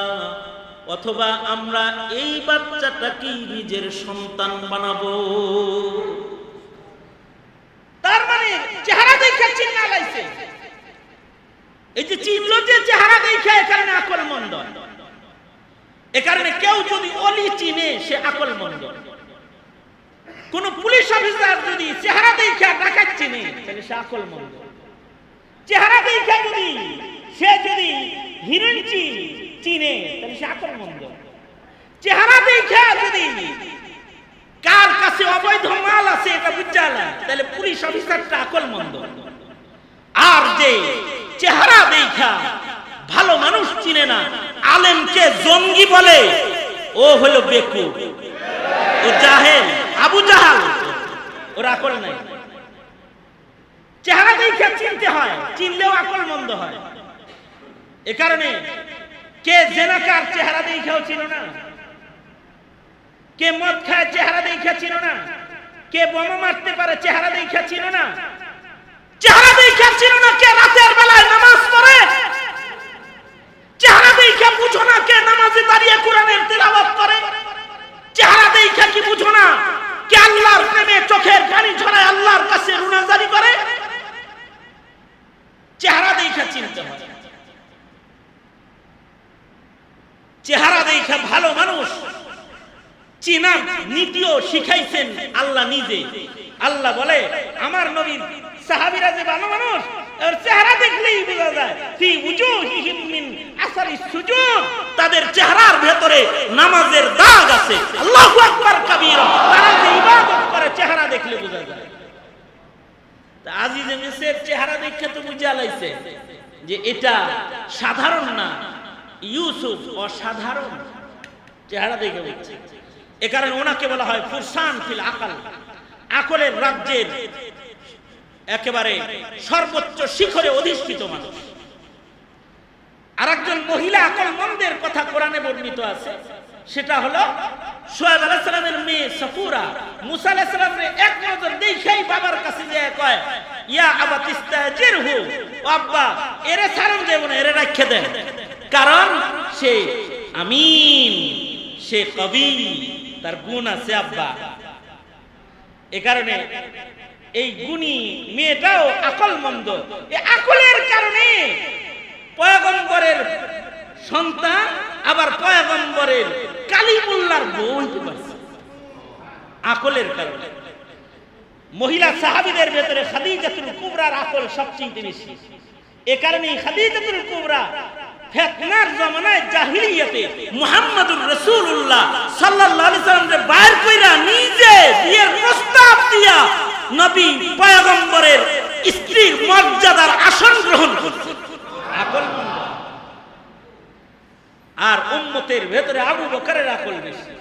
অথবা আমরা এই বাচ্চাটাকে নিজের সন্তান বানাবো। তার মানে চেহারা দেখে চিন্না লাইছে, এই যে চিনলো যে চেহারা দেখে, এ কারণে আকল মন্দ। এ কারণে কেউ যদি অলি চিনে সে আকল মন্দ। কোন পুলিশ অফিসার যদি চেহারা দেখে ডাকাত চিনে তাহলে সে আকল মন্দ। চেহারা দেখে যদি সে হিরোইন চিনে তাহলে সে আকল মন্দ। চেহারা দেখে যদি কার কাছে অবৈধ মাল আছে এটা বুঝালা তাহলে পুলিশ অফিসারটা আকল মন্দ। আর যে চেহারা দেখা ভালো মানুষ চিনে না, আলেমকে জঙ্গি বলে, ও হলো বেকুব, ও জাহেল, আবু জাহাল, ওর আকল নাই। চেহারা দেখে চিনতে হয়, চিনলেও আকল মন্দ হয়। এ কারণে কে জেনাকার চেহারা দেখেও চিনো না, কে মদ খায় চেহারা দেখে চিনো না, কে বোমা মারতে পারে চেহারা দেখে চিনো না, চেহারা দেখে চিনো না কে রাতের বেলায় নামাজ পড়ে, চেহারা দেখে বুঝো না কে নামাজে দাঁড়িয়ে কোরআনের তিলাওয়াত করে, চেহারা দেখে কি বুঝো না কে আল্লাহর প্রেমে চোখের পানি ঝরায় আল্লাহর কাছে রুনাজারি করে। চেহারা দেখে চিনতে হয়। চেহারা দেখে ভালো মানুষ চিনার নীতিও শিখাইছেন আল্লাহ নিজে। আল্লাহ বলে আমার নবীর সাহাবীরা যে ভালো মানুষ, আর চেহারা দেখলেই বোঝা যায় ফি উজুহিহিম মিন আসারিস সুজুদ, তাদের চেহারার ভেতরে নামাজের দাগ আছে। আল্লাহু আকবার কাবীরা, তারা যে ইবাদত করে চেহারা দেখলে বোঝা যায়। তা আজিজে মিসরের চেহারা দেখে তো বুঝা লাইছে যে এটা সাধারণ না, ইউসুফ অসাধারণ। চেহারা দেখে বুঝছে। এ কারণে ওনাকে বলা হয় ফুরসান ফিল আকল, আকলের রাজ্যের একেবারে সর্বোচ্চ শিখরে অধিষ্ঠিত মানুষ। আরেকজন মহিলা আকলমন্দের কথা কোরআনে বর্ণিত আছে, সেটা হলো শুআয়ব আলাইহিস সালামের মেয়ে সাফুরা। মুসা আলাইহিস সালামের এক নজর দেখেই বাবার কাছে যায় কয়, ইয়া আবাতিস্তাজিরহু, আব্বা এরে ছাড়ুন দেব না, এরে রাখে দেন, কারণ সে আমিন, সে কবি, তার গুণ আছে আব্বা। এ কারণে এই গুণী মেয়েটাও আকলমন্দ। এই আকলের কারণে পয়গম্বরের সন্তান আবার পয়গম্বরের কালিমুল্লাহর বউ হইতে পারছে আকলের কারণে। মহিলা সাহাবীদের ভেতরে খাদিজাতুল কুবরার আকল সবচেয়ে বেশি। এ কারণে খাদিজাতুল কুবরা ফিতনার জামানায় জাহিলিয়াতে মুহাম্মদুর রাসূলুল্লাহ সাল্লাল্লাহু আলাইহি সাল্লামকে বাইর কইরা নিজে বিয়ের প্রস্তাব দিয়া নবী পয়গম্বরের স্ত্রীর মর্যাদার আসন গ্রহণ করছে। আকল। আর উম্মতের ভেতরে আবু বকরের আকল বেশি।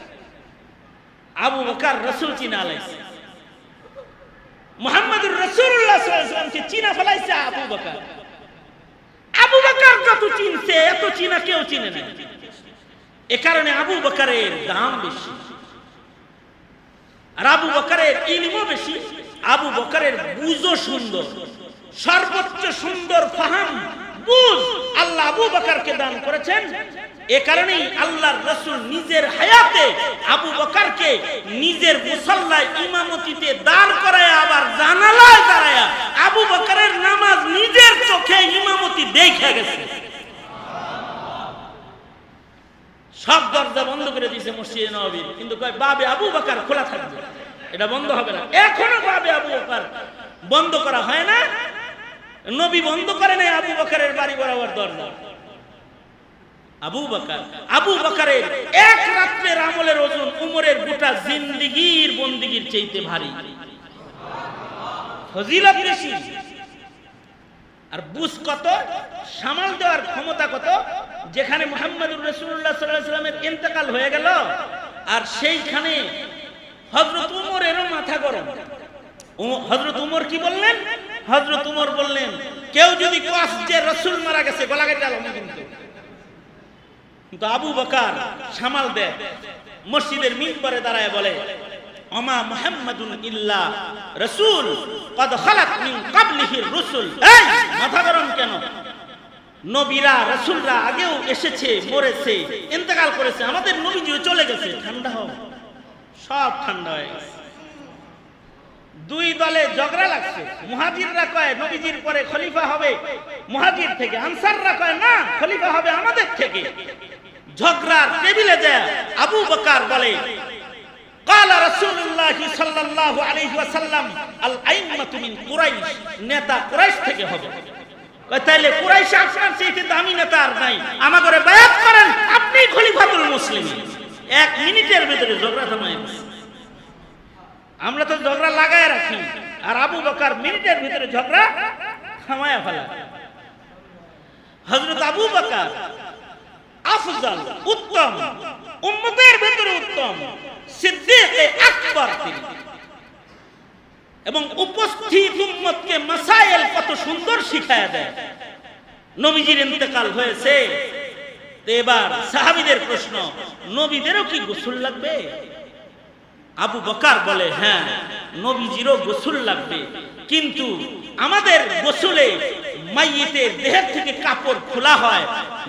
আবু বকর রাসূল চিনা লাইছে, মুহাম্মদুর রাসূলুল্লাহ সাল্লাল্লাহু আলাইহি সাল্লামকে চিনা ফেলাইছে আবু বকর। আবু বকর যত চিনছে এত চিনা কেউ চিনে না। এ কারণে আবু বকরের দাম বেশি, আর আবু বকরের ইলমও বেশি। আবু বকরের বুঝও সুন্দর, সর্বোচ্চ সুন্দর ফাহাম বুঝ আল্লাহ আবু বকরকে দান করেছেন। এ কারণেই আল্লাহর রাসূল নিজের হায়াতে আবু বকরকে নিজের মুসাল্লায় ইমামতিতে দাঁড় করায়, আবার জানালায় দাঁড়ায়া আবু বকরের নামাজ নিজের চোখে ইমামতি দেখে গেছে। সব দরজা বন্ধ করে দিয়েছে মসজিদে নববীর, কিন্তু কয় বাবে আবু বকর খোলা থাকবে, এটা বন্ধ হবে না। এখনো বাবে আবু বকর বন্ধ করা হয় না। নবী বন্ধ করে নাই আবু বকরের বাড়ি বরাবর দরজা। আবু বকরের এক রাত্রের আমলের ওজন উমরের গোটা জিন্দেগীর বন্দেগীর চাইতে ভারী। ফজিলত বেশি, আর বুঝ কত, সামাল দেওয়ার ক্ষমতা কত। যেখানে মুহাম্মদুর রাসূলুল্লাহ সাল্লাল্লাহু আলাইহি ওয়াসাল্লামের ইন্তেকাল হয়ে গেল, আর সেইখানে হযরত উমরেরও মাথা গরম। হযরত উমর কি বললেন? হযরত উমর বললেন, কেউ যদি কস যে রাসূল মারা গেছে, গলা কেটে আলো কিন্তু আবু বকর সামাল দেয়। মসজিদের মিম্বরে দাঁড়ায় বলে, ওমা মুহাম্মাদুন ইল্লা রাসূল কদ খালাত মিন ক্বাবলিহির রাসূল। এই মাথা গরম কেন? নবীরা রাসূলরা আগেও এসেছে, মরেছে, ইন্তেকাল করেছে, আমাদের নবীজিও চলে গেছে, ঠান্ডা হও। সব ঠান্ডা হয়ে গেছে। দুই দলে ঝগড়া লাগছে। মুহাজিররা কয় নবীজির পরে খলিফা হবে মুহাজির থেকে, আনসাররা কয় না, খলিফা হবে আমাদের থেকে। ঝগড়ার টেবিলে যায় আবু বকর বলে, ক্বালা রাসূলুল্লাহ সাল্লাল্লাহু আলাইহি ওয়াসাল্লাম আল আইম্মাতু মিন কুরাইশ, নেতা কুরাইশ থেকে হবে। কয় তাইলে কুরাইশ আপনার চেয়ে দামি নেতা আর নাই, আমাগরে বায়াত করেন, আপনি খলিফাতুল মুসলিমিন। এক মিনিটের ভিতরে ঝগড়া থামায় গেছে। আমরা তো ঝগড়া লাগায় রাখি, আর আবু বকর মিনিটের ভিতরে ঝগড়া থামায়া ফেলা। হযরত আবু বকর আফজল, উত্তম, উম্মতের ভিতরে উত্তম, সিদ্দিকে আকবর তিনি, এবং উপস্থিত উম্মতকে মাসাইল কত সুন্দর শিখায়া দেয়। নবীজির ইন্তেকাল হয়েছে, এবার সাহাবীদের প্রশ্ন, নবীদেরও কি গোসল লাগবে? আবু বকর বলে, হ্যাঁ নবীজিরও গোসল লাগবে, কিন্তু আমাদের গোসলে মাইয়িতের দেহের থেকে কাপড় খোলা হয়,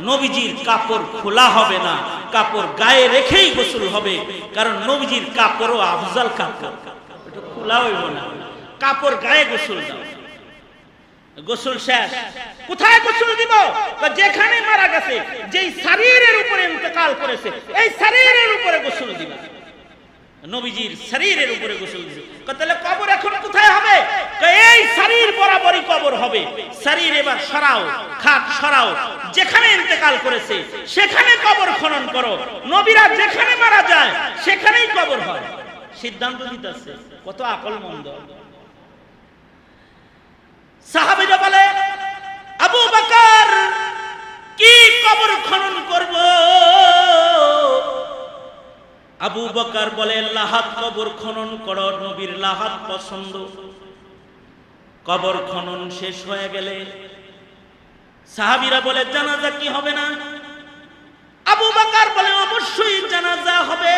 নবীজির কাপড় খোলা হবে না, কাপড় গায়ে রেখেই গোসল হবে, কারণ নবীজির কাপড়ও আফজাল কাপড়, এটা খোলা হইব না, কাপড় গায়ে গোসল দাও। গোসল শেষ, কোথায় গোসল দিব? যেখানে মারা গেছে, যেই শরীরের উপরে ইন্তেকাল করেছে, এই শরীরের উপরে গোসল দিব। নবীজির শরীরের উপরে গোসল দিবে। তাহলে কবর এখন কোথায় হবে? এই শরীর বরাবর পরপরই কবর হবে। শরীর এবার সরাও, খাট সরাও, যেখানে ইন্তেকাল করেছে সেখানে কবর খনন করো। নবীরা যেখানে মারা যায় সেখানেই কবর হয়। সিদ্ধান্ত দিতেছে, কত আকলমন্দ। সাহাবীরা বলে, আবু বকর কি কবর খনন করব? আবু বকর বলে, লাহাদ কবর খনন করো, নবীর লাহাদ পছন্দ। কবর খনন শেষ হয়ে গেলে সাহাবীরা বলে, জানাজা কি হবে না? আবু বকর বলে, অবশ্যই জানাজা হবে।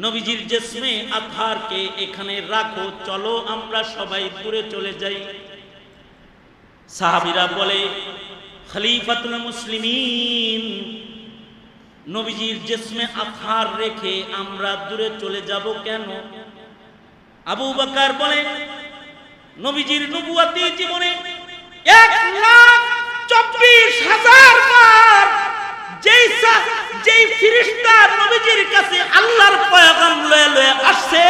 নবীজির জিসমে আতহারকে এখানে রাখো, চলো আমরা সবাই দূরে চলে যাই। সাহাবীরা বলে, খলিফাতুল মুসলিমিন, নবীজির জিসমে আতহার রেখে আমরা দূরে চলে যাব কেন? আবু বকর বলে, নবীজির নবুয়তি জীবনে 1,24,000 বার যেই ফেরেশতা নবীজির কাছে আল্লাহর পয়গাম লয়ে লয়ে আসছে,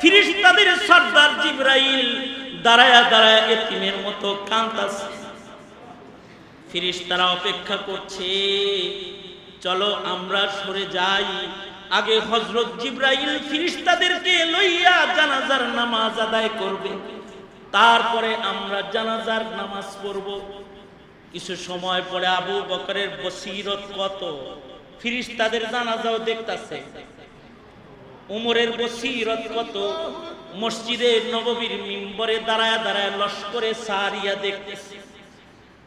ফেরেশতাদের সর্দার জিবরাইল দাঁড়ায়া দাঁড়ায়া এতিমের মতো কাঁদতেছে। ফেরেশতারা অপেক্ষা করছে, চলো আমরা সরে যাই। আগে হযরত জিবরাইল ফেরেশতাদেরকে লইয়া জানাজার নামাজ আদায় করবে, তারপরে আমরা জানাজার নামাজ পড়ব। কিছু সময় পরে আবু বকরের বসিরত কত, ফেরেশতাদের জানাজাও দেখতাছে। উমরের বসিরত কত, মসজিদে নববীর মিম্বরে দাঁড়ায় দাঁড়ায় লস্করে সারিয়া দেখতেছে।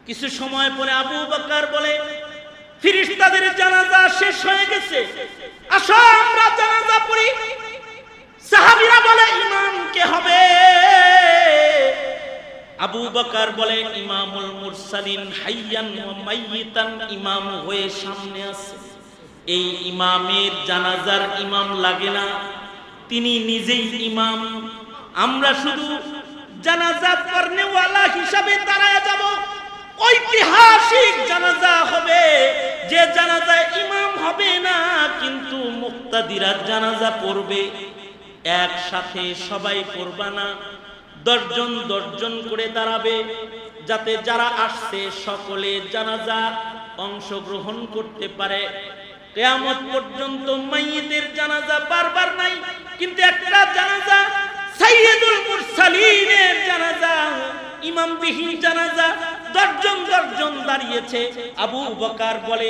কিছু সময় পরে আবু বকর বলে, ফেরেশতাদের জানাজা শেষ হয়ে গেছে, আসো আমরা জানাজা পড়ি। সাহাবীরা বলে, ইমাম কে হবে? আবু বকর বলে, ইমামুল মুরসালিন হাইয়ান ওয়া মাইয়িতান, ইমাম হয়ে সামনে আছে। এই ইমামের জানাজার ইমাম লাগে না, তিনি নিজেই ইমাম। আমরা শুধু জানাজা পড়নেওয়ালা হিসাবে দাঁড়ায় যাব। ঐতিহাসিক জানাজা হবে, যে জানাজায় ইমাম হবে না কিন্তু মুক্তাদিরা জানাজা পড়বে। একসাথে সবাই পড়বা না, 10 জন 10 জন করে দাঁড়াবে, যাতে যারা আসছে সকলে জানাজা অংশগ্রহণ করতে পারে। কিয়ামত পর্যন্ত মাইয়িতের জানাজা বারবার নাই, কিন্তু একটা জানাজা সাইয়্যিদুল মুরসালিনের জানাজা, ইমামবিহীন জানাজা, 10 জন দাঁড়িয়েছে। আবু বকর বলে,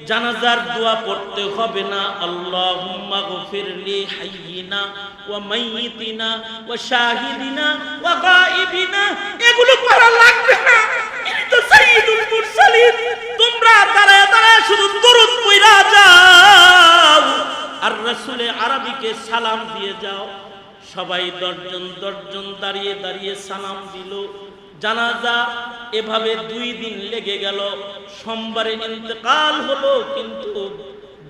জানাজার দোয়া পড়তে হবে না, আল্লাহুম্মা গফিরলি হাইয়িনা ওয়া মাইয়িতিনা ওয়া শাহিদিনা ওয়া গায়িবিনা, এগুলো পড়া লাগবে না। এটা তো সাইয়্যিদুল মুরসালিন। তোমরা দাঁড়ায় দাঁড়ায় শুধু দরুদ পড়া যাও আর রাসূলে আরবিকে সালাম দিয়ে যাও। সবাই 10 জন দাঁড়িয়ে দাঁড়িয়ে সালাম দিল। জানাজা এভাবে 2 দিন লেগে গেল। সোমবারে ইন্তেকাল হলো, কিন্তু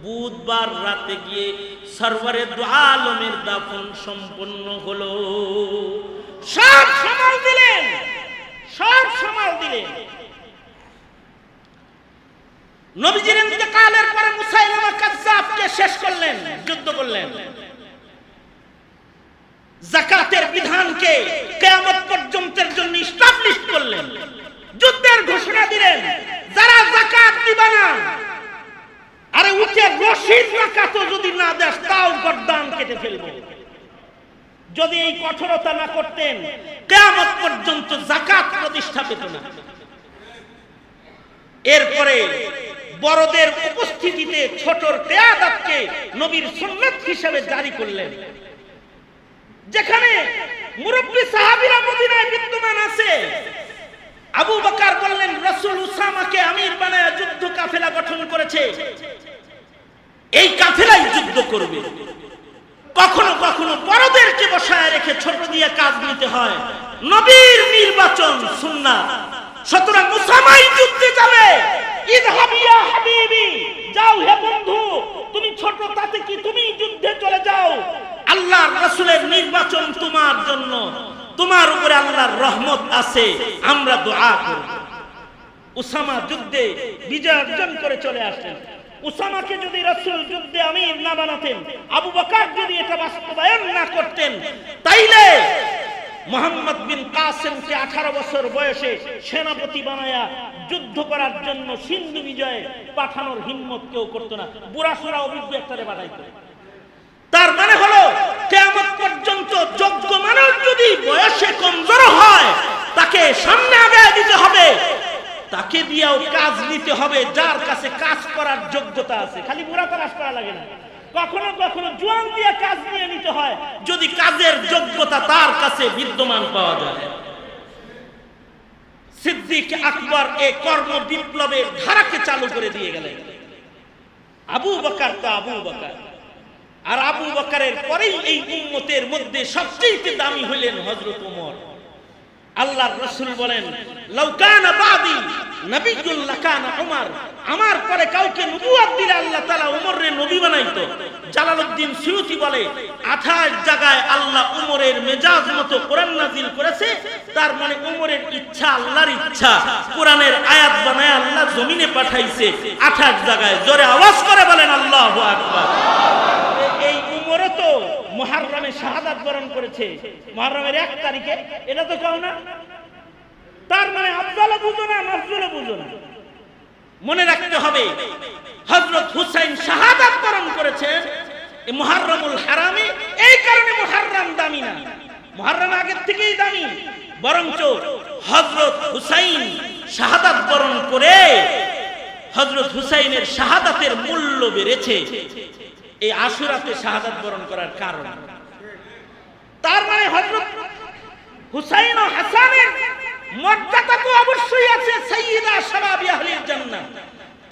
বুধবার রাতে গিয়ে সরওয়ারে দু আলমের দাফন সম্পন্ন হলো। সব সামাল দিলেন, সব সামাল দিলেন। নবীজির ইন্তেকালের পরে মুসাইলামা কাজ্জাবকে শেষ করলেন, যুদ্ধ করলেন। যাকাতের বিধানকে কিয়ামত পর্যন্তের জন্য এস্টাবলিশ করলেন, যুদ্ধের ঘোষণা দিলেন। যারা যাকাত দিবে না, আরে উঠে রশিদ যাকাতও যদি না দেস তাও গর্দান কেটে ফেলবে। যদি এই কঠোরতা না করতেন, কিয়ামত পর্যন্ত যাকাত প্রতিষ্ঠা পেত না। এরপরে বড়দের উপস্থিতিতে ছোটর কিয়াদতকে নবীর সুন্নাত হিসেবে জারি করলেন। যেখানে মুরব্বী সাহাবীরা মদিনায় বিদ্যমান আছে, আবু বকর বললেন, রাসূল উসামাকে আমির বানায় যুদ্ধ কাফেলা গঠন করেছে, এই কাফেলাই যুদ্ধ করবে। কখনো কখনো বড়দেরকে বসায় রেখে ছোট দিয়ে কাজ নিতে হয়, নবীর নির্বাচন সুন্নাত। সুতরাং উসামাই যুদ্ধে যাবে। ইযহাব ইয়া হাবিবি, যাও হে বন্ধু, তুমি ছোট তাতে কি, তুমি যুদ্ধে চলে যাও। আল্লাহর রাসূলের নির্বাচন তোমার জন্য, তোমার উপরে আল্লাহর রহমত আছে, আমরা দোয়া করব। উসামা যুদ্ধে বিজয় অর্জন করে চলে আসলেন। উসামাকে যদি রাসূল যুদ্ধে আমির না বানাতেন, আবু বকর যদি এটা বাস্তবায়ন না করতেন, তাইলে মোহাম্মদ বিন কাসেমকে 18 বছর বয়সে সেনাপতি বানায়া যুদ্ধ করার জন্য সিন্ধু বিজয়ে পাঠানোর হিম্মত কেউ করতো না, বুড়াসুরা অভিজ্ঞ একটারে পাঠাইতো। তার মানে হলো কিয়ামত পর্যন্ত যোগ্য মানুষ যদি বয়সে কমজোর হয় তাকে সামনে আগায় দিতে হবে, তাকে দিয়েও কাজ নিতে হবে যার কাছে কাজ করার যোগ্যতা আছে। খালি বুড়া তালাশ করা লাগে না, কখনো কখনো জোয়ান দিয়ে কাজ নিয়ে নিতে হয় যদি কাজের যোগ্যতা তার কাছে বিদ্যমান পাওয়া যায়। সিদ্দিক আকবর এই কর্ম বিপ্লবের ধারাকে চালু করে দিয়ে গেলেন। আবু বকর তো আবু বকর, আর আবু বকরের পরেই এই উম্মতের মধ্যে সবচেয়ে দামি হলেন হযরত ওমর। আল্লাহর রাসূল বলেন, লাউ কানা বাদি নবিয়্যুল লাকানা ওমর, আমার পরে কাউকে নবুয়ত দিলে আল্লাহ তাআলা ওমরের নবী বানাইতো। জালালউদ্দিন সুয়ুতী বলে 28 জায়গায় আল্লাহ ওমরের মেজাজ মতো কোরআন নাযিল করেছে, তার মানে ওমরের ইচ্ছা আল্লাহর ইচ্ছা, কোরআনের আয়াত বানায় আল্লাহ জমিনে পাঠাইছে 28 জায়গায়। জোরে আওয়াজ করে বলেন আল্লাহু আকবার। এই উমরও তো মুহররমে শাহাদাত বরণ করেছে, মুহররমের 1 তারিখে, এটা তো কও না। তার মানে আফজাল বুঝো না, মাফজুল বুঝো না। মনে রাখতে হবে হযরত হুসাইন শাহাদাত বরণ করেছেন এই মুহররমুল হারামে। এই কারণে মুহররম দামি না, মুহররম আগের থেকেই দামি, বরঞ্চ হযরত হুসাইন শাহাদাত বরণ করে হযরত হুসাইনের শাহাদাতের মূল্য বেড়েছে এই আশুরাতে শাহাদাত বরণ করার কারণে। তার মানে হযরত হুসাইন ও হাসানের মর্যাদা তো অবশ্যই আছে সাইয়্যিদা শাবাবি আহলিল জান্নাহ।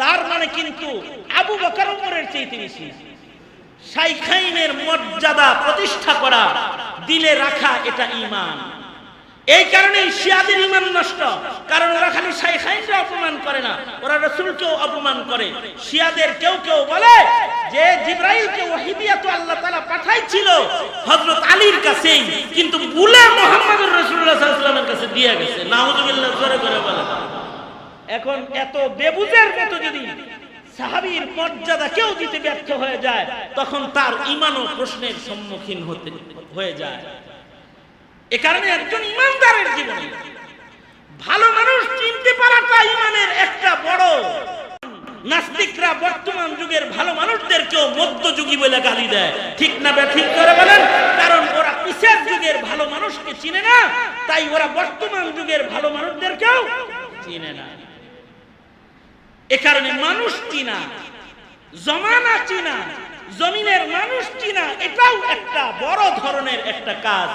তার মানে কিন্তু আবু বকর ওমরের চেয়ে বেশি। শাইখাইনের মর্যাদা প্রতিষ্ঠা করা, দিলে রাখা, এটা ঈমান। এই কারণেই শিয়াদের ঈমান নষ্ট, কারণ ওরা খালি শাইখাইনকে অপমান করে না, ওরা রাসূলকেও অপমান করে। শিয়াদের কেউ কেউ বলে যে জিবরাইলকে ওহী দিয়া তো আল্লাহ তাআলা পাঠাইছিল হযরত আলীর কাছেই, কিন্তু ভুলে মুহাম্মদুর রাসূলুল্লাহ সাল্লাল্লাহু আলাইহি ওয়াসাল্লামের কাছে দিয়ে গেছে। নাউযুবিল্লাহ, জোরে করে বলে। এখন এত বেবুজের মতো যদি সাহাবীর মর্যাদা কেউ দিতে ব্যর্থ হয়ে যায়, তখন তার ঈমানও প্রশ্নের সম্মুখীন হয়ে যায়। এ কারণে একজন ঈমানদারের জীবনে ভালো মানুষ চিনতে পারাটা ঈমানের একটা বড়। নাস্তিকরা বর্তমান যুগের ভালো মানুষদেরকেও মধ্যযুগী বলে গালি দেয়, ঠিক না ঠিক করে বলেন? কারণ ওরা পিছের যুগের ভালো মানুষকে চিনে না, তাই ওরা বর্তমান যুগের ভালো মানুষদেরকেও চিনে না। এ কারণে মানুষ চিনা, জমানা চিনা, জমিনের মানুষ চিনা, এটাও একটা বড় ধরনের একটা কাজ।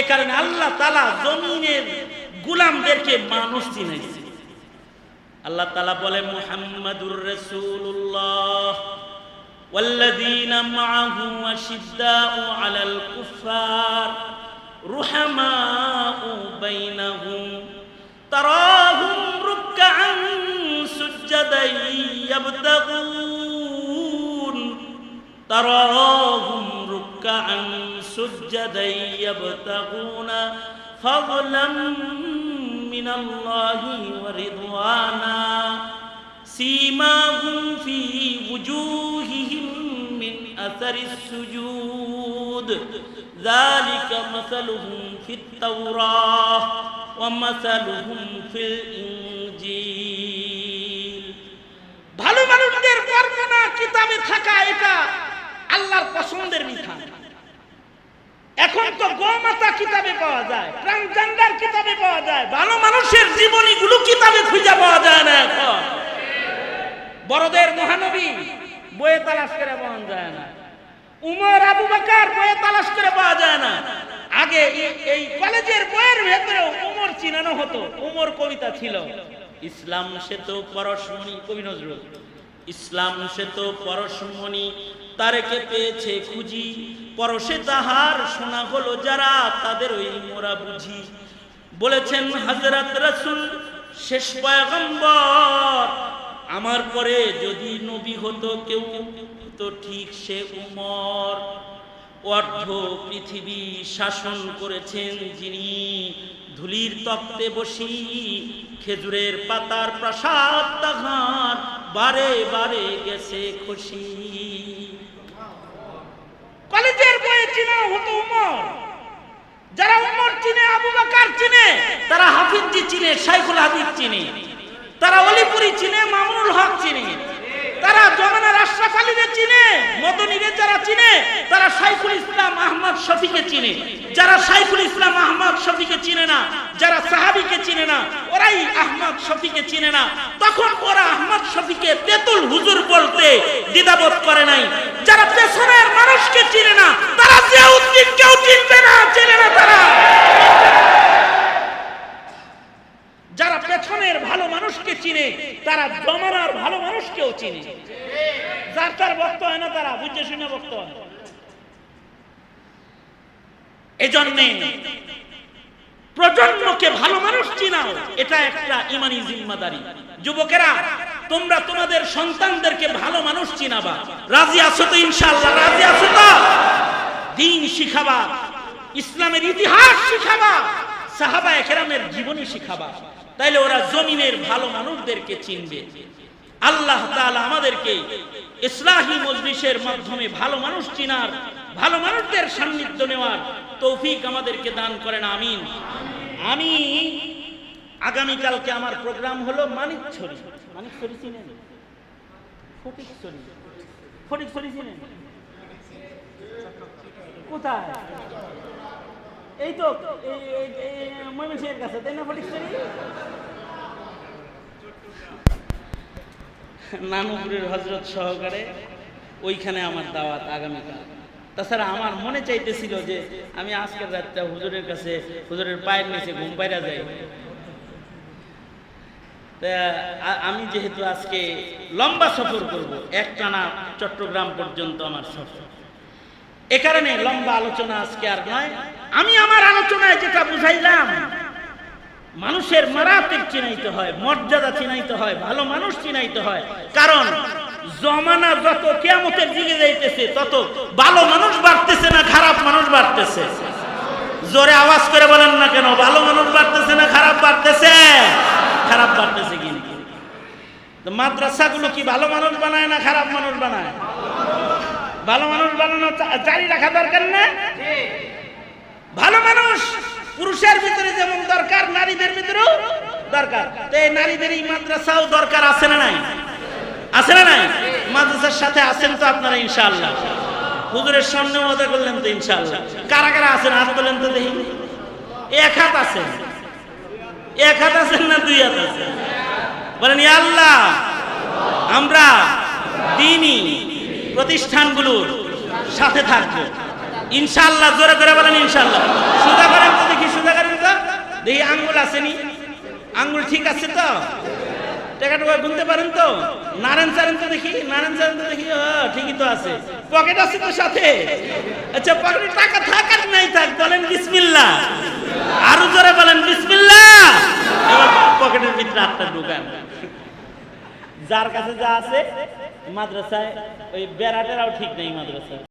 এ কারণে আল্লাহ তাআলা জমিনের গোলামদেরকে মানুষ চিনাইছে। আল্লাহ তাআলা বলে, মুহাম্মাদুর রাসূলুল্লাহ ওয়াল্লাযীনা মাআহু আশিদ্দাউ আলাল কুফফার রুহামাউ বাইনাহুম তারাহুম রুকআন সুজদান ইয়াবতাগুন তারাহুম রুকআন সুজদান ইয়াবতাগুনা ফাযলাম মিনাল্লাহি ওয়া রিদওয়ানা সীমাহুম ফি ওয়ুজুহিহিম মিন আসারিস সুজুদ যালিকা মাসালুহুম ফিত তাওরাহ ওয়া মাসালুহুম ফিল ইনজিল। ভালো মানুষদের বর্ণনা কিতাবে থাকা এটা আল্লাহর পছন্দের বিধান। এখন তো গোমাতা কিতাবে পাওয়া যায়, ট্রান্সজেন্ডার কিতাবে পাওয়া যায়, ভালো মানুষের জীবনীগুলো কিতাবে খুঁজে পাওয়া যায় না। এখন বড়দের মহানবী বইয়ে তালাশ করে পাওয়া যায় না, উমর আবু বকর বইয়ে তালাশ করে পাওয়া যায় না। আগে এই কলেজের বইয়ের ভেতরেও উমর চিনানো হতো, উমর কবিতা ছিল। ইসলাম সে তো পরশমণি, কবি নজরুল। ইসলাম সে তো পরশমণি, তারেকে পেয়েছে খুঁজি, পরশে তাহার শোনা হলো যারা, তাদের ওই মোরা বুঝি। বলেছেন হযরত রাসূল শেষ পয়গম্বর, আমার পরে যদি নবী হতো কেউ তো ঠিক সে উমর। অর্ধ পৃথিবী শাসন করেছেন যিনি, ধুলির তক্তে বসি খেজুরের পাতার প্রাসাদ তাহার বারে বারে গেছে খুশি। কলেজের বইয়ে চিনা হতো উমর, যারা উমর চিনে আবু বকর চিনে, তারা হাফিজজি চিনে, শাইখুল হাদিস চিনে, তারা অলিপুরি চিনে, মামুনুল হক চিনে, তারা জমানার আশরাফ আলীকে চিনে, মদনীরে যারা চিনে তারা শাইখুল ইসলাম আহমদ শফিকে চিনে। যারা শাইখুল ইসলাম আহমদ শফিকে চিনে না, যারা সাহাবীকে চিনে না, ওরাই আহমদ শফিকে চিনে না। তখন ওরা আহমদ শফিকে তেতুল হুজুর বলতে দ্বিধাবোধ করে নাই। যারা পেছনের মানুষকে চিনে না, তারা জিয়াউদ্দিন কেউ চিনবে না, চিনে না তারা। যারা পেছনের ভালো মানুষকে চিনে, তারা জমানার ভালো মানুষকেও চিনে। যার তার বক্ত হয় না, তারা বুঝে শুনে বক্ত হয়। এজন্য প্রজন্মকে ভালো মানুষ চিনাও, এটা একটা ইমানি জিম্মাদারি। যুবকেরা, তোমরা তোমাদের সন্তানদেরকে ভালো মানুষ চিনাবা। রাজি আছো তো? ইনশাআল্লাহ রাজি আছো তো? দ্বীন শিখাবা, ইসলামের ইতিহাস শিখাবা, সাহাবায়ে কেরামের জীবনী শিখাবা, তাইলে ওরা জমিনের ভালো মানুষদেরকে চিনবে। আল্লাহ তাআলা আমাদেরকে ইসলাহি মজলিসের মাধ্যমে ভালো মানুষ চিনার, ভালো মানুষদের সান্নিধ্য নেওয়ার তৌফিক আমাদেরকে দান করেন, আমিন। আমি আগামীকালকে আমার প্রোগ্রাম হলো মানিকছড়ি। মানিকছড়ি চিনেন? ফটিকছড়ি, ফটিকছড়ি চিনেন? কোথায়? এই তো ময়মনসিংহের কাছে, তাই না? ফটিকছড়ি নানুপুরের হযরত সহকারে ওইখানে আমার দাওয়াত আগামীকাল। তাছাড়া আমার মনে চাইতেছিল যে আমি আজকের রাতটা হুজুরের কাছে, হুজুরের পায়ের নিচে ঘুম পাইরা যাই। তা আমি যেহেতু আজকে লম্বা সফর করব, একটানা চট্টগ্রাম পর্যন্ত আমার সফর, এ কারণে লম্বা আলোচনা আজকে আর নয়। আমি আমার আলোচনায় যেটা বুঝাইলাম, মানুষের মারাত্মক চিনাইতে হয়, মর্যাদা চিনাইতে হয়, ভালো মানুষ চিনাইতে হয়। কারণ জমানা যত কিয়ামতের দিকে যাইতেছে, তত ভালো মানুষ বাড়তেছে না খারাপ মানুষ বাড়তেছে? জোরে আওয়াজ করে বলেন না কেন? ভালো মানুষ বাড়তেছে না খারাপ বাড়তেছে? খারাপ বাড়তেছে। কিন্তু মাদ্রাসাগুলো কি ভালো মানুষ বানায় না খারাপ মানুষ বানায়? ভালো মানুষ বানানো জারি রাখা দরকার না? ভালো মানুষ পুরুষের ভিতরে যেমন দরকার, নারীদের ভিতরেও দরকার। তো এই নারীদের এই মাদ্রাসাও দরকার, আছে না নাই? আছে না নাই? মাদ্রাসার সাথে আছেন তো আপনারা ইনশাআল্লাহ? হুজুরের সামনে ওয়াদা করলেন তো ইনশাআল্লাহ? কারা কারা আছেন হাত বলেন তো দেখি। এক হাত আছেন? এক হাত আছেন না দুই হাত আছেন? বলেন ইয়া আল্লাহ, আমরা দ্বীনি প্রতিষ্ঠানগুলোর সাথে থাকবো ইনশাআল্লাহ। জোরে করে বলেন ইনশাআল্লাহ। সুজা করেন তো দেখি, সুজা করেন তো দেখি। আঙ্গুল আসেনি? আঙ্গুল ঠিক আছে তো? টাকাটা গুনতে পারেন তো? নারায়ণ চারেন তো দেখি, নারায়ণ চারেন তো দেখি। ঠিকই তো আছে। পকেট আছে তো সাথে? আচ্ছা, পকেটে টাকা থাক আর নাই থাক, বলেন বিসমিল্লাহ। আরো জোরে বলেন বিসমিল্লাহ। এবার পকেটের ভিতরে হাতটা ঢুকান। যার কাছে যা আছে, মাদ্রাসায় ওই বেড়াটেরাও ঠিক নেই মাদ্রাসায়।